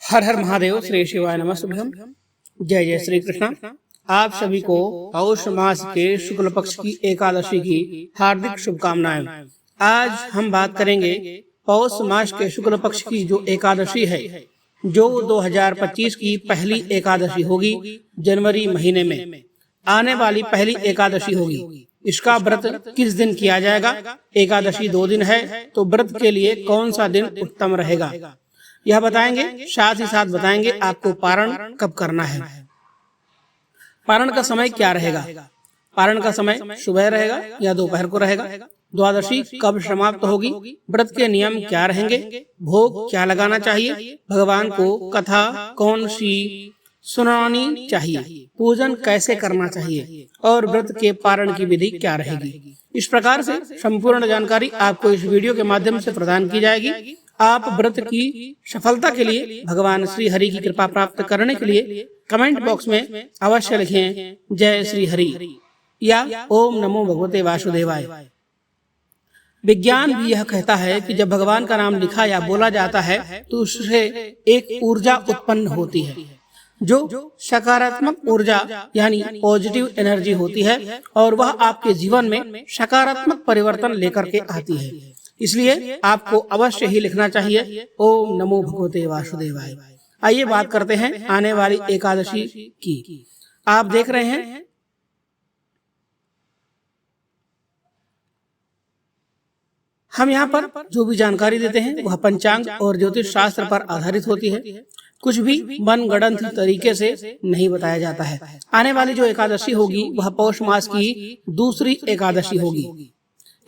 हर हर महादेव। श्री शिवाय नमस्तुभ्यम। जय जय श्री कृष्ण। आप सभी को पौष मास के शुक्ल पक्ष की एकादशी की हार्दिक शुभकामनाएं। आज हम बात करेंगे पौष मास के शुक्ल पक्ष की जो एकादशी है, जो 2025 की पहली एकादशी होगी। जनवरी महीने में आने वाली पहली एकादशी होगी। इसका व्रत किस दिन किया जाएगा? एकादशी 2 दिन है, तो व्रत के लिए कौन सा दिन उत्तम रहेगा, यह बताएंगे। साथ ही साथ बताएंगे आपको पारण कब करना है, पारण का समय क्या रहेगा, पारण का समय सुबह रहेगा या दोपहर को रहेगा, द्वादशी कब समाप्त होगी, व्रत के नियम क्या रहेंगे, भोग क्या लगाना चाहिए, भगवान को कथा कौन सी सुनानी चाहिए, पूजन कैसे करना चाहिए और व्रत के पारण की विधि क्या रहेगी। इस प्रकार से संपूर्ण जानकारी आपको इस वीडियो के माध्यम से प्रदान की जाएगी। आप व्रत की सफलता के लिए भगवान श्री हरि की कृपा प्राप्त करने के लिए कमेंट बॉक्स में अवश्य लिखें जय श्री हरि या ओम नमो भगवते वासुदेवाय। विज्ञान भी यह कहता है कि जब भगवान का नाम लिखा या बोला जाता है तो उससे एक ऊर्जा उत्पन्न होती है, जो सकारात्मक ऊर्जा यानी पॉजिटिव एनर्जी होती है और वह आपके जीवन में सकारात्मक परिवर्तन लेकर के आती है। इसलिए आपको अवश्य ही लिखना चाहिए ओम नमो भगवते वासुदेवाय। आइए बात करते हैं आने वाली एकादशी की। आप देख रहे हैं हम यहाँ पर जो भी जानकारी देते हैं वह पंचांग और ज्योतिष शास्त्र पर आधारित होती है। कुछ भी मनगढ़ंत तरीके से नहीं बताया जाता है। आने वाली जो एकादशी होगी वह पौष मास की दूसरी एकादशी होगी,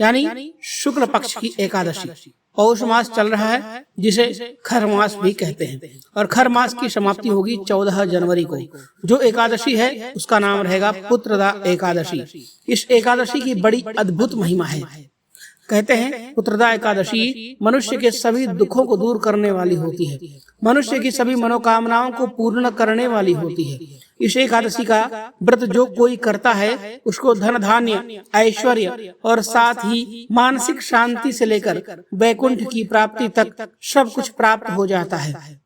यानी शुक्ल पक्ष की एकादशी। पौष मास चल रहा है जिसे खर मास भी कहते हैं, और खर मास की समाप्ति होगी 14 जनवरी को। जो एकादशी है उसका नाम रहेगा पुत्रदा एकादशी। इस एकादशी की बड़ी अद्भुत महिमा है। कहते हैं पुत्रदा एकादशी मनुष्य के सभी दुखों को दूर करने वाली होती है, मनुष्य की सभी मनोकामनाओं को पूर्ण करने वाली होती है। इस एकादशी का व्रत जो कोई करता है उसको धन धान्य ऐश्वर्य और साथ ही मानसिक शांति से लेकर वैकुंठ की प्राप्ति तक सब कुछ प्राप्त हो जाता है।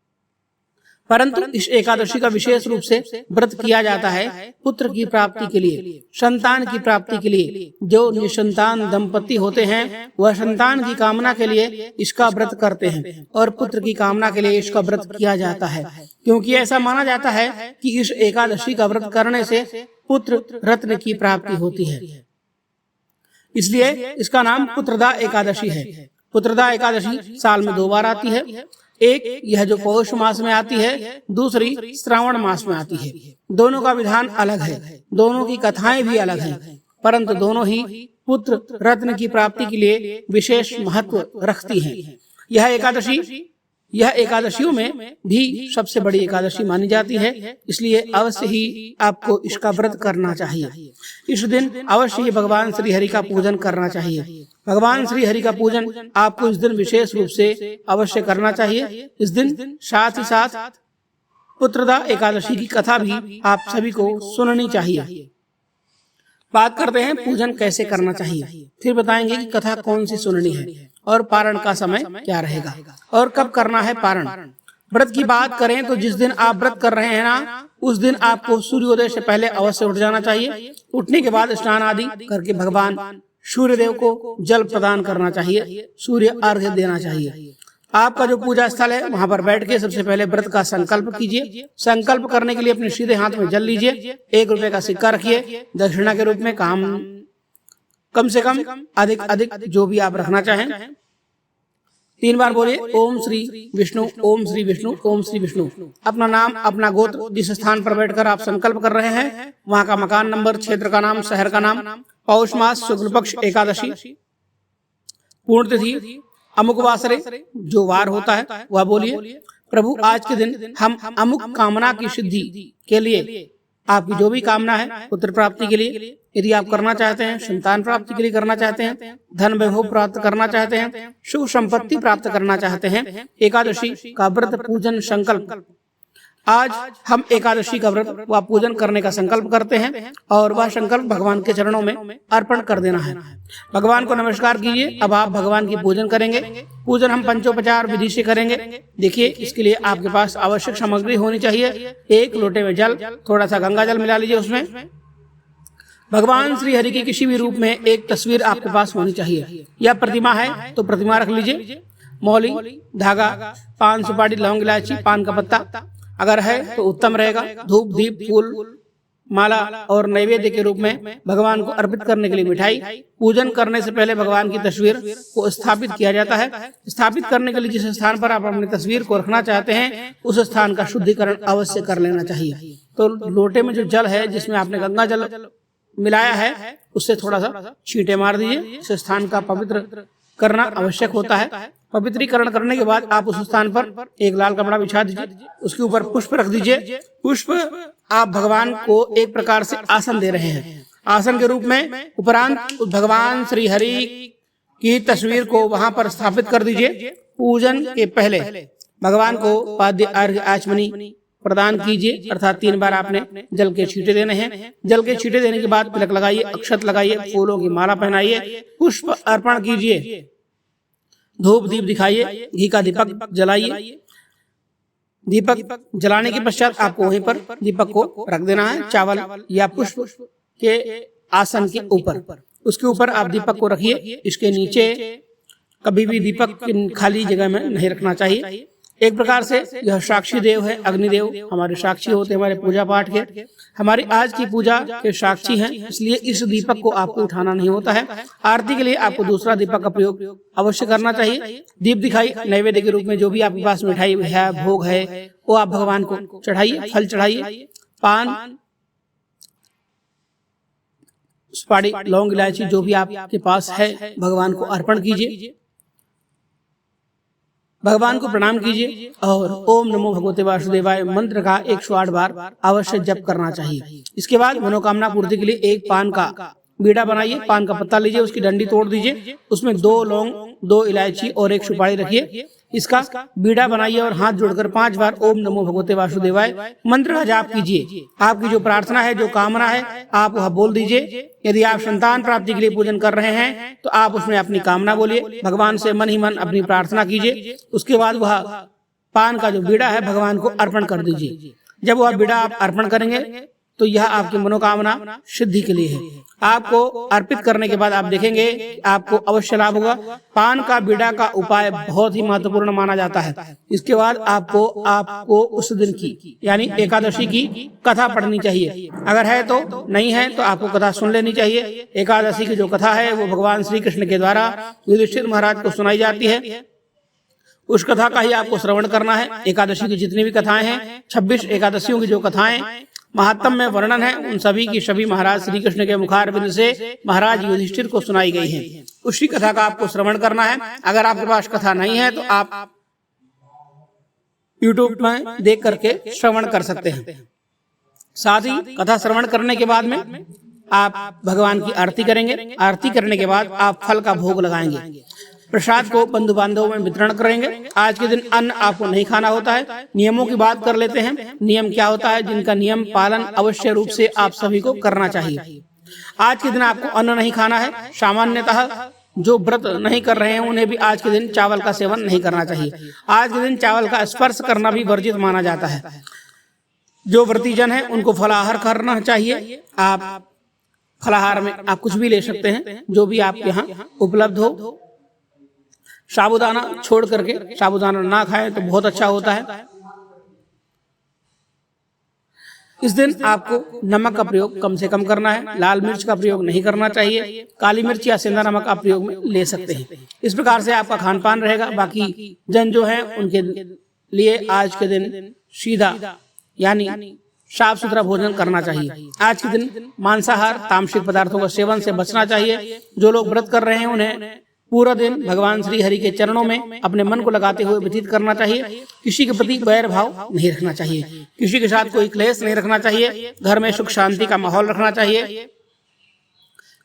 परंतु इस एकादशी का विशेष रूप से व्रत किया जाता है पुत्र की प्राप्ति के लिए, संतान की प्राप्ति के लिए। जो निसंतान दंपति होते हैं वह संतान की कामना के लिए इसका व्रत करते हैं और पुत्र की कामना के लिए इसका व्रत किया जाता है, क्योंकि ऐसा माना जाता है कि इस एकादशी का व्रत करने से पुत्र रत्न की प्राप्ति होती है। इसलिए इसका नाम पुत्रदा एकादशी है। पुत्रदा एकादशी साल में 2 बार आती है। एक यह जो पौष मास में आती है, दूसरी श्रावण मास में आती है। दोनों का विधान अलग है, दोनों की कथाएं भी अलग हैं, परंतु दोनों ही पुत्र रत्न की प्राप्ति के लिए विशेष महत्व रखती हैं। यह एकादशियों में भी सबसे बड़ी एकादशी मानी जाती है, इसलिए अवश्य ही आपको इसका व्रत करना चाहिए। इस दिन अवश्य ही भगवान श्री हरि का पूजन करना चाहिए। भगवान श्री हरि का पूजन आपको इस दिन विशेष रूप से अवश्य करना चाहिए। इस दिन साथ ही साथ पुत्रदा एकादशी की कथा भी आप सभी को सुननी चाहिए। बात करते हैं पूजन कैसे करना चाहिए, फिर बताएंगे कि कथा कौन सी सुननी है और पारण का समय क्या रहेगा और कब करना है पारण। व्रत की बात करें तो जिस दिन आप व्रत कर रहे हैं ना, उस दिन आपको सूर्योदय से पहले अवश्य उठ जाना चाहिए। उठने के बाद स्नान आदि करके भगवान सूर्य देव को जल प्रदान करना चाहिए, सूर्य अर्घ्य देना चाहिए। आपका जो पूजा स्थल है वहां पर बैठ के सबसे पहले व्रत का संकल्प कीजिए। संकल्प करने के लिए अपने सीधे हाथ में जल लीजिए। 1 रुपए का सिक्का रखिए दक्षिणा के रूप में। कम से कम अधिक जो भी आप रखना चाहें। 3 बार बोलिए ओम श्री विष्णु, ओम श्री विष्णु, ओम श्री विष्णु। अपना नाम, अपना गोत्र, जिस स्थान पर बैठकर आप संकल्प कर रहे हैं वहां का मकान नंबर, क्षेत्र का नाम, शहर का नाम, पौष मास शुक्ल पक्ष एकादशी, पूर्ण तिथि, अमुक वासरे जो वार होता है वह बोलिए। प्रभु आज के दिन हम अमुक कामना की सिद्धि के लिए, आपकी जो भी कामना है पुत्र प्राप्ति के लिए यदि आप करना चाहते हैं, संतान प्राप्ति के लिए करना चाहते हैं, धन वैभव प्राप्त करना चाहते हैं, सुख संपत्ति प्राप्त करना चाहते हैं, एकादशी का व्रत पूजन संकल्प आज हम एकादशी का व्रत व पूजन करने का संकल्प करते हैं और वह संकल्प भगवान के चरणों में अर्पण कर देना है। भगवान को नमस्कार कीजिए। अब आप भगवान की पूजन करेंगे। पूजन हम पंचोपचार विधि से करेंगे। देखिए, इसके लिए आपके पास आवश्यक सामग्री होनी चाहिए। 1 लोटे में जल, थोड़ा सा गंगा जल मिला लीजिए। उसमें भगवान श्री हरि की किसी भी रूप में एक तस्वीर आपके पास होनी चाहिए। या प्रतिमा है तो प्रतिमा रख लीजिए। मौली, धागा, पान, सुपारी, लौंग, इलायची, पान का पत्ता अगर है तो उत्तम रहेगा। धूप, दीप, फूल, माला और नैवेद्य के रूप में भगवान को अर्पित करने के लिए मिठाई। पूजन करने से पहले भगवान की तस्वीर को स्थापित किया जाता है। स्थापित करने के लिए जिस स्थान पर आप अपनी तस्वीर को रखना चाहते हैं उस स्थान का शुद्धिकरण अवश्य कर लेना चाहिए। तो लोटे में जो जल है जिसमें आपने गंगा जल मिलाया है उससे थोड़ा सा छींटे मार दीजिए। इस स्थान का पवित्र करना आवश्यक होता है। पवित्रीकरण करने के बाद आप उस स्थान पर एक लाल कपड़ा बिछा दीजिए। उसके ऊपर पुष्प रख दीजिए। पुष्प आप भगवान को एक प्रकार से आसन दे रहे हैं। आसन के रूप में उपरांत भगवान श्री हरि की तस्वीर को वहां पर स्थापित कर दीजिए। पूजन के पहले भगवान को पाद्य, अर्घ्य, आचमनी प्रदान कीजिए। अर्थात 3 बार आपने जल के छींटे देने हैं। जल के छींटे देने के बाद तिलक लगाइए, अक्षत लगाइए, फूलों की माला पहनाइए, पुष्प अर्पण कीजिए, धूप दीप दिखाइए, घी का दीपक जलाइए। दीपक जलाने के पश्चात आपको वहीं पर दीपक को रख देना है, चावल या पुष्प के आसन के ऊपर। उसके ऊपर आप दीपक को रखिए। इसके नीचे कभी भी दीपक खाली जगह में नहीं रखना चाहिए। एक प्रकार से यह साक्षी देव है। अग्निदेव हमारे साक्षी होते हैं हमारे पूजा पाठ के। हमारी आज की पूजा के साक्षी हैं, इसलिए इस दीपक को आपको उठाना नहीं होता है। आरती के लिए आपको दूसरा दीपक का प्रयोग अवश्य करना चाहिए। दीप दिखाई नैवेद्य के रूप में जो भी आपके पास मिठाई है, भोग है, वो आप भगवान को चढ़ाइए। फल चढ़ाइए, पान, सुपारी, लौंग, इलायची जो भी आपके पास है भगवान को अर्पण कीजिए। भगवान को प्रणाम कीजिए और ओम नमो भगवते वासुदेवाय मंत्र का 108 बार अवश्य जप करना चाहिए। इसके बाद मनोकामना पूर्ति के लिए एक पान का बीड़ा बनाइए। पान का पत्ता लीजिए, उसकी डंडी तोड़ दीजिए, उसमें 2 लौंग, 2 इलायची और 1 सुपारी रखिए। इसका बीड़ा बनाइए और हाथ जोड़कर 5 बार ओम नमो भगवते वासुदेवाय मंत्र का जाप कीजिए। आपकी जो प्रार्थना है, जो कामना है, आप वह बोल दीजिए। यदि आप संतान प्राप्ति के लिए पूजन कर रहे हैं तो आप उसमें अपनी कामना बोलिए। भगवान से मन ही मन अपनी प्रार्थना कीजिए। उसके बाद वह पान का जो बीड़ा है भगवान को अर्पण कर दीजिए। जब वह बीड़ा आप अर्पण करेंगे तो यह आपकी मनोकामना सिद्धि के लिए है। आपको अर्पित करने के बाद आप देखेंगे आपको अवश्य लाभ होगा। पान का बीड़ा का उपाय बहुत ही महत्वपूर्ण माना जाता है। इसके बाद आपको उस दिन की यानी एकादशी की कथा पढ़नी चाहिए। अगर है तो, नहीं है तो आपको कथा सुन लेनी चाहिए। एकादशी की जो कथा है वो भगवान श्री कृष्ण के द्वारा युधिष्ठिर महाराज को सुनाई जाती है। उस कथा का ही आपको श्रवण करना है। एकादशी की जितनी भी कथाएं हैं, 26 एकादशियों की जो कथाएं महात्म में वर्णन है, उन सभी की सभी महाराज श्री कृष्ण के मुखारविंद से महाराज युधिष्ठिर को सुनाई गई हैं। उसी कथा का आपको श्रवण करना है। अगर आपके पास कथा नहीं है तो आप YouTube में देख करके श्रवण कर सकते हैं। साथ ही कथा श्रवण करने के बाद में आप भगवान की आरती करेंगे। आरती करने के बाद आप फल का भोग लगाएंगे। प्रसाद को बंधु बांधवों में वितरण करेंगे। आज के दिन अन्न आपको नहीं खाना होता है। नियमों की बात कर लेते हैं। नियम क्या होता है, जिनका नियम पालन अवश्य रूप से आप सभी को करना चाहिए। आज के दिन आपको अन्न नहीं खाना है। सामान्यतः जो व्रत नहीं कर रहे हैं उन्हें भी आज के दिन चावल का सेवन नहीं करना चाहिए। आज के दिन चावल का स्पर्श करना भी वर्जित माना जाता है। जो व्रतीजन है उनको फलाहार करना चाहिए। आप फलाहार में आप कुछ भी ले सकते हैं, जो भी आपके यहाँ उपलब्ध हो। साबूदाना छोड़ करके साबूदाना ना खाएं तो बहुत अच्छा होता है। इस दिन आपको नमक का प्रयोग कम से कम करना है। लाल मिर्च का प्रयोग नहीं करना चाहिए। काली मिर्च या सेंधा नमक आप प्रयोग में ले सकते हैं। इस प्रकार से आपका खान पान रहेगा। बाकी जन जो है उनके लिए आज के दिन सीधा यानी साफ सुथरा भोजन करना चाहिए। आज के दिन मांसाहार तामसिक पदार्थों का सेवन से बचना चाहिए। जो लोग व्रत कर रहे हैं उन्हें पूरा दिन भगवान श्री हरि के चरणों में अपने मन को लगाते हुए व्यतीत करना चाहिए। किसी के प्रति वैर भाव नहीं रखना चाहिए। किसी के साथ कोई क्लेश नहीं रखना चाहिए। घर में सुख शांति का माहौल रखना चाहिए।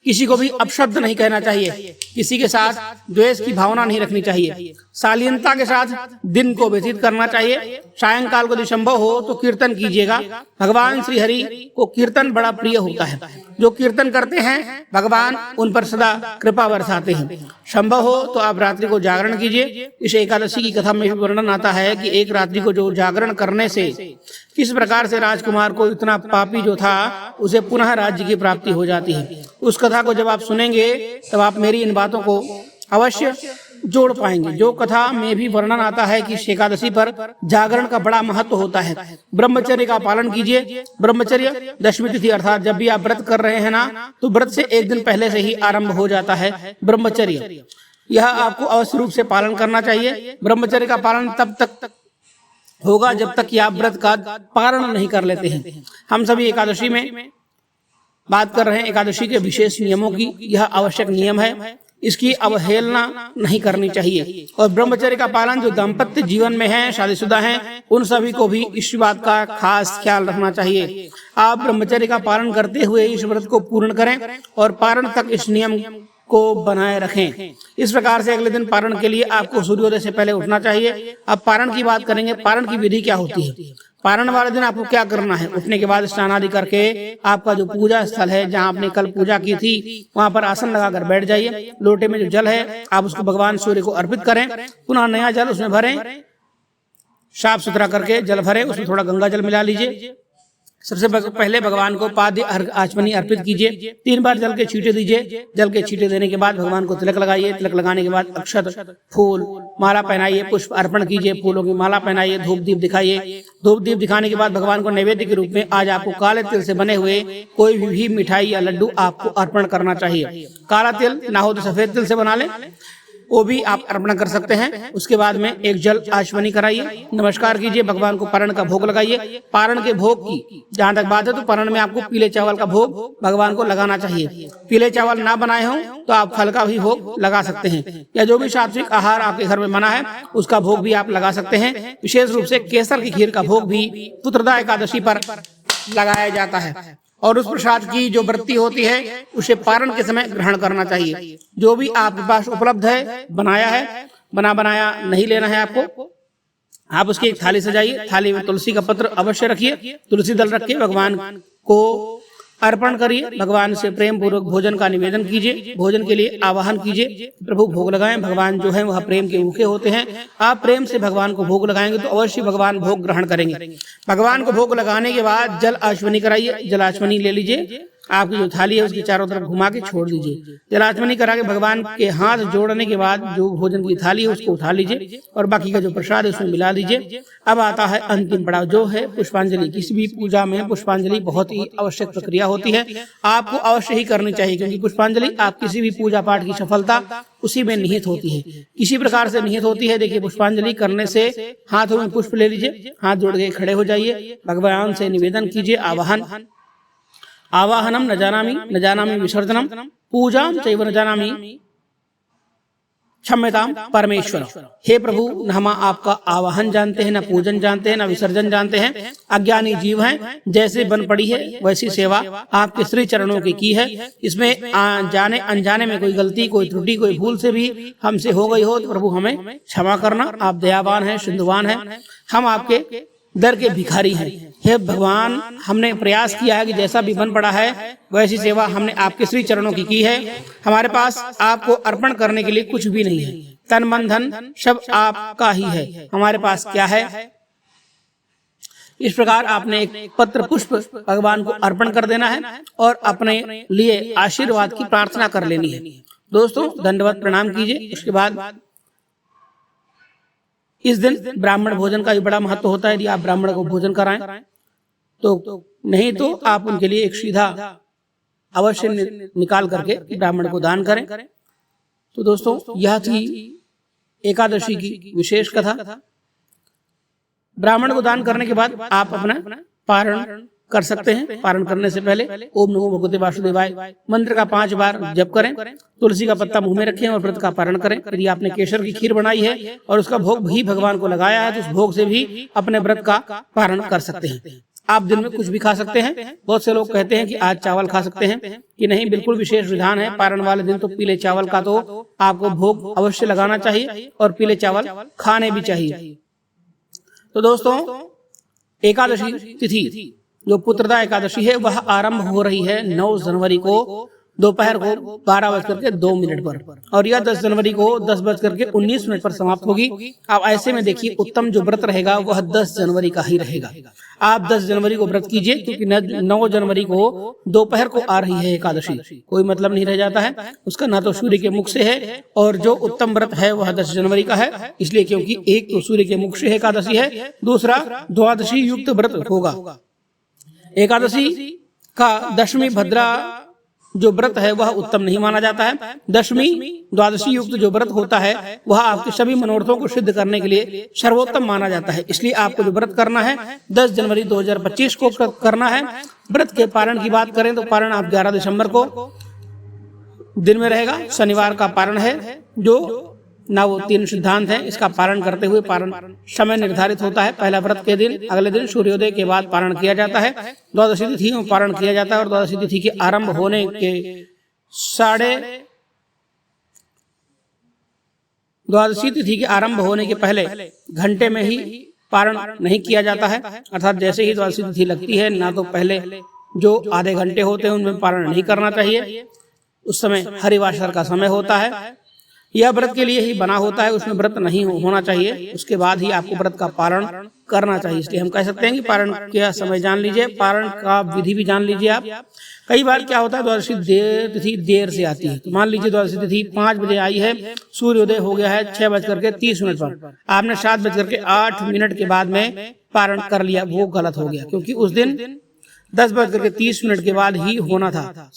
किसी को भी अपशब्द नहीं कहना चाहिए, किसी के साथ द्वेष की भावना नहीं रखनी चाहिए, शालीनता के साथ दिन को व्यतीत करना चाहिए। सायंकाल को यदि संभव हो तो कीर्तन कीजिएगा। भगवान श्री हरि को कीर्तन बड़ा प्रिय होता है। जो कीर्तन करते हैं भगवान उन पर सदा कृपा बरसाते हैं। संभव हो तो आप रात्रि को जागरण कीजिए। इस एकादशी की कथा में भी वर्णन आता है कि एक रात्रि को जो जागरण करने से किस प्रकार से राजकुमार को इतना पापी जो था उसे पुनः राज्य की प्राप्ति हो जाती है। उस कथा को जब आप सुनेंगे तब आप मेरी इन बातों को अवश्य जोड़ पाएंगे। जो कथा में भी वर्णन आता है कि एकादशी पर जागरण का बड़ा महत्व होता है। ब्रह्मचर्य का पालन कीजिए। ब्रह्मचर्य दशमी तिथि अर्थात जब भी आप व्रत कर रहे हैं ना तो व्रत से एक दिन पहले से ही आरंभ हो जाता है ब्रह्मचर्य। यह आपको अवश्य रूप से पालन करना चाहिए। ब्रह्मचर्य का पालन तब तक होगा जब तक कि आप व्रत का पारण नहीं कर लेते हैं। हम सभी एकादशी में बात कर रहे हैं एकादशी के विशेष नियमों की। यह आवश्यक नियम है, इसकी अवहेलना नहीं करनी चाहिए। और ब्रह्मचर्य का पालन जो दाम्पत्य जीवन में है, शादीशुदा हैं, उन सभी को भी इस बात का खास ख्याल रखना चाहिए। आप ब्रह्मचर्य का पालन करते हुए इस व्रत को पूर्ण करें और पारण तक इस नियम को बनाए रखें। इस प्रकार से अगले दिन पारण के लिए आपको सूर्योदय से पहले उठना चाहिए। अब पारण की बात करेंगे। पारण की विधि क्या होती है? पारण वाले दिन आपको क्या करना है? उठने के बाद स्नान आदि करके आपका जो पूजा स्थल है जहां आपने कल पूजा की थी वहां पर आसन लगाकर बैठ जाइए। लोटे में जो जल है आप उसको भगवान सूर्य को अर्पित करें। पुनः नया जल उसमें भरें, साफ सुथरा करके जल भरें, उसमें थोड़ा गंगा जल मिला लीजिए। सबसे पहले भगवान को पाद्य आचमनी अर्पित कीजिए। 3 बार जल के छींटे दीजिए। जल के छींटे देने के बाद भगवान को तिलक लगाइए। तिलक लगाने के बाद अक्षत, फूल, माला पहनाइए, पुष्प अर्पण कीजिए, फूलों की माला पहनाइए, धूप दीप दिखाइए। धूप दीप दिखाने के बाद भगवान को नैवेद्य के रूप में आज आपको काले तिल से बने हुए कोई भी मिठाई या लड्डू आपको अर्पण करना चाहिए। काला तिल ना हो तो सफेद तिल से बना लें, वो भी आप अर्पण कर सकते हैं। उसके बाद में एक जल आचमनी कराइए, नमस्कार कीजिए, भगवान को पारण का भोग लगाइए। पारण के भोग की जहां तक बात है तो पारण में आपको पीले चावल का भोग भगवान को लगाना चाहिए। पीले चावल ना बनाए हों तो आप फल का भी भोग लगा सकते हैं, या जो भी सात्विक आहार आपके घर में बना है उसका भोग भी आप लगा सकते हैं। विशेष रूप से केसर की खीर का भोग भी पुत्रदा एकादशी पर लगाया जाता है। और उस प्रसाद की जो वृत्ति होती है उसे पारण के समय ग्रहण करना चाहिए। जो भी आपके पास उपलब्ध है, बनाया है, बनाया नहीं लेना है आपको। आप उसकी एक थाली सजाइए। थाली में तुलसी का पत्र अवश्य रखिए, तुलसी दल रख के भगवान को अर्पण करिए। भगवान से प्रेम पूर्वक भोजन का निवेदन कीजिए। भोजन के लिए आवाहन कीजिए, प्रभु भोग लगाएं। भगवान जो है वह प्रेम के भूखे होते हैं। आप प्रेम से भगवान को भोग लगाएंगे तो अवश्य भगवान भोग ग्रहण करेंगे। भगवान को भोग लगाने के बाद जल आचमनी कराइए। जल आचमनी ले लीजिए, आपकी जो थाली है उसकी चारों तरफ घुमा के छोड़ दीजिए। जलाचमनी करा के भगवान के हाथ जोड़ने के बाद जो भोजन की थाली है उसको उठा लीजिए और बाकी का जो प्रसाद है उसमें मिला लीजिए। अब आता है अंतिम पड़ाव, जो है पुष्पांजलि। किसी भी पूजा में पुष्पांजलि बहुत ही आवश्यक प्रक्रिया होती है, आपको अवश्य ही करनी चाहिए, क्योंकि पुष्पांजलि आप किसी भी पूजा पाठ की सफलता उसी में निहित होती है। किसी प्रकार से निहित होती है। देखिए, पुष्पांजलि करने से हाथों में पुष्प ले लीजिए, हाथ जोड़ के खड़े हो जाइए, भगवान से निवेदन कीजिए। आवाहनम न जानामि विसर्जनम, पूजाम चैव न जानामि क्षम्यताम परमेश्वर। हे प्रभु, न हम आपका आवाहन जानते हैं, न पूजन जानते हैं, न विसर्जन जानते हैं। अज्ञानी जीव हैं, जैसे बन पड़ी है वैसी सेवा आपके श्री चरणों की है। इसमें जाने अनजाने में कोई गलती, कोई त्रुटि, कोई भूल से भी हमसे हो गई हो तो प्रभु हमें क्षमा करना। आप दयावान हैं, सिंधुवान हैं, हम आपके दर के भिखारी हैं। हे भगवान, हमने प्रयास किया है कि जैसा भी बन पड़ा है वैसी सेवा हमने आपके श्री चरणों की है। हमारे पास आपको अर्पण करने के लिए कुछ भी नहीं है, तन मन धन सब आपका ही है। हमारे पास क्या है? इस प्रकार आपने एक पत्र पुष्प भगवान को अर्पण कर देना है और अपने लिए आशीर्वाद की प्रार्थना कर लेनी है। दोस्तों, दंडवत प्रणाम कीजिए। उसके बाद इस दिन ब्राह्मण भोजन का भी बड़ा महत्व होता है। यदि आप ब्राह्मण को भोजन कराएं तो नहीं तो आप उनके लिए एक सीधा अवश्य निकाल करके ब्राह्मण को दान करें। तो दोस्तों, यह थी एकादशी की विशेष कथा। ब्राह्मण को दान करने के बाद आप अपना पारण कर सकते हैं। पारण करने से पहले ओम नमो भगवते वासुदेवाय मंत्र का 5 बार जप करें। तुलसी का पत्ता मुंह में रखें और व्रत का पारण करें। यदि आपने केसर की खीर बनाई है और उसका भोग भी भगवान को लगाया है तो उस भोग से भी अपने व्रत का पारण कर सकते हैं। आप दिन में कुछ भी खा सकते हैं। बहुत से लोग कहते हैं कि आज चावल खा सकते हैं, कि नहीं, बिल्कुल विशेष विधान है। पारण वाले दिन तो पीले चावल का तो आपको भोग अवश्य लगाना चाहिए और पीले चावल खाने भी चाहिए। तो दोस्तों, एकादशी तिथि जो पुत्रदा एकादशी है वह आरंभ हो रही है 9 जनवरी को दोपहर को 12:02 पर, और यह 10 जनवरी को 10:19 पर समाप्त होगी। अब ऐसे में देखिए, उत्तम जो व्रत रहेगा वह 10 जनवरी का ही रहेगा। आप 10 जनवरी को व्रत कीजिए, क्योंकि 9 जनवरी को दोपहर को आ रही है एकादशी। कोई मतलब नहीं रह जाता है उसका, ना तो सूर्य के मुख से है, और जो उत्तम व्रत है वह 10 जनवरी का है। इसलिए क्योंकि एक तो सूर्य के मुख से एकादशी है, दूसरा द्वादशी युक्त व्रत होगा। एकादशी का दशमी भद्रा जो व्रत है वह उत्तम नहीं माना जाता है। दशमी द्वादशी युक्त जो व्रत होता है वह आपके सभी मनोरथों को सिद्ध करने के लिए सर्वोत्तम माना जाता है। इसलिए आपको जो व्रत करना है 10 जनवरी 2025 को करना है। व्रत के पारण की बात करें तो पारण आप 11 दिसंबर को दिन में रहेगा। शनिवार का पारण है, जो ना वो 3 सिद्धांत हैं, इसका पारण करते हुए पारण समय निर्धारित होता है। पहला व्रत के दिन अगले दिन सूर्योदय के बाद पारण किया जाता है। द्वादशी तिथि में पारण किया जाता है, और द्वादशी तिथि के आरंभ होने के द्वादशी तिथि के आरंभ होने के पहले घंटे में ही पारण नहीं किया जाता है। अर्थात जैसे ही द्वादशी तिथि लगती है, ना तो पहले जो आधे घंटे होते हैं उनमें पारण नहीं करना चाहिए। उस समय हरिवासर का समय होता है, यह व्रत के लिए ही बना होता है, उसमें व्रत नहीं होना चाहिए। उसके बाद ही आपको व्रत का पारण करना चाहिए। इसलिए हम कह सकते हैं कि पारण का समय जान लीजिए, पारण का विधि भी जान लीजिए आप। कई बार क्या होता है, द्वादशी तिथि देर से आती है। तो मान लीजिए द्वादशी तिथि 5 बजे आई है, सूर्योदय हो गया है 6:30 पर, आपने 7:08 के बाद में पारण कर लिया, वो गलत हो गया, क्योंकि उस दिन 10:30 के बाद ही होना था।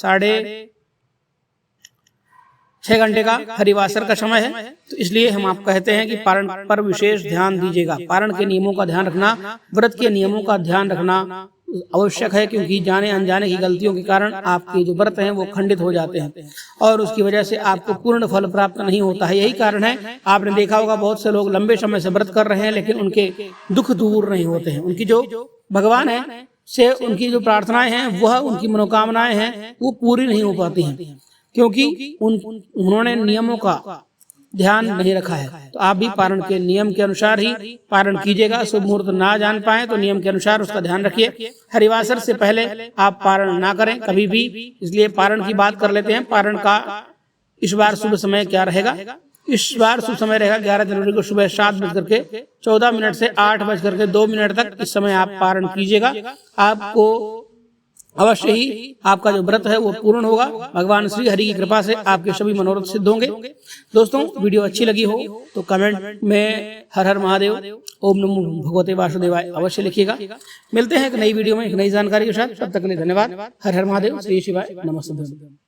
6 घंटे का हरिवासर का समय है। तो इसलिए हम आप कहते हैं कि पारण पर विशेष ध्यान दीजिएगा। पारण के नियमों का ध्यान रखना, व्रत के नियमों का ध्यान रखना आवश्यक है, क्योंकि जाने अनजाने की गलतियों के कारण आपके जो व्रत हैं वो खंडित हो जाते हैं, और उसकी वजह से आपको पूर्ण फल प्राप्त नहीं होता है। यही कारण है, आपने देखा होगा बहुत से लोग लंबे समय से व्रत कर रहे हैं, लेकिन उनके दुख दूर नहीं होते हैं। उनकी जो भगवान है से उनकी जो प्रार्थनाएं हैं, वह उनकी मनोकामनाएं हैं, वो पूरी नहीं हो पाती हैं, क्योंकि उन्होंने नियमों का ध्यान नहीं रखा है। तो आप भी पारण के नियम के अनुसार ही पारण कीजिएगा। शुभ मुहूर्त ना जान पाए तो नियम के अनुसार उसका ध्यान रखिए। हरिवासर से पहले आप पारण ना करें कभी भी। इसलिए पारण की बात कर लेते हैं। पारण का इस बार शुभ समय क्या रहेगा? इस बार शुभ समय रहेगा 11 जनवरी को सुबह 7:14 से 8:02 तक। इस समय आप पारण कीजिएगा, आपको अवश्य ही आपका जो व्रत है वो पूर्ण होगा। भगवान श्री हरि की कृपा से आपके सभी मनोरथ सिद्ध होंगे। दोस्तों, वीडियो अच्छी लगी हो तो कमेंट में हर हर महादेव, ओम नमो भगवते वासुदेवाय अवश्य लिखिएगा। मिलते हैं एक नई वीडियो में एक नई जानकारी के साथ। तब तक के लिए धन्यवाद। हर हर महादेव, श्री शिवाय, नमस्ते।